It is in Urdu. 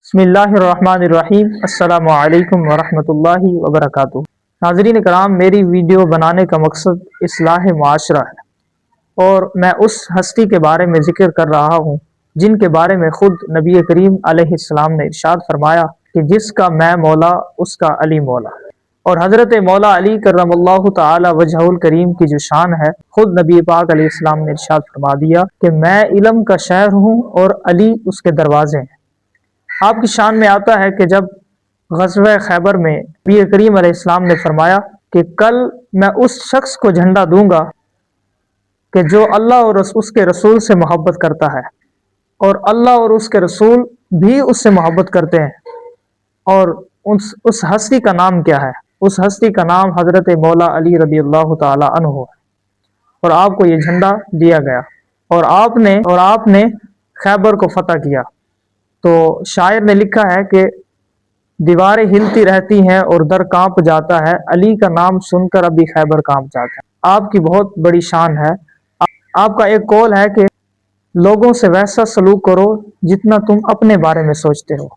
بسم اللہ الرحمن الرحیم۔ السلام علیکم ورحمۃ اللہ وبرکاتہ۔ ناظرین کرام، میری ویڈیو بنانے کا مقصد اصلاح معاشرہ ہے، اور میں اس ہستی کے بارے میں ذکر کر رہا ہوں جن کے بارے میں خود نبی کریم علیہ السلام نے ارشاد فرمایا کہ جس کا میں مولا اس کا علی مولا۔ اور حضرت مولا علی کرم اللہ تعالی وجہہ الکریم کی جو شان ہے، خود نبی پاک علیہ السلام نے ارشاد فرما دیا کہ میں علم کا شہر ہوں اور علی اس کے دروازے ہیں۔ آپ کی شان میں آتا ہے کہ جب غزوہ خیبر میں نبی کریم علیہ السلام نے فرمایا کہ کل میں اس شخص کو جھنڈا دوں گا کہ جو اللہ اور اس کے رسول سے محبت کرتا ہے، اور اللہ اور اس کے رسول بھی اس سے محبت کرتے ہیں۔ اور اس ہستی کا نام کیا ہے؟ اس ہستی کا نام حضرت مولا علی رضی اللہ تعالی عنہ ہے، اور آپ کو یہ جھنڈا دیا گیا، اور آپ نے خیبر کو فتح کیا۔ تو شاعر نے لکھا ہے کہ دیواریں ہلتی رہتی ہیں اور در کانپ جاتا ہے، علی کا نام سن کر ابھی خیبر کانپ جاتا ہے۔ آپ کی بہت بڑی شان ہے۔ آپ کا ایک قول ہے کہ لوگوں سے ویسا سلوک کرو جتنا تم اپنے بارے میں سوچتے ہو۔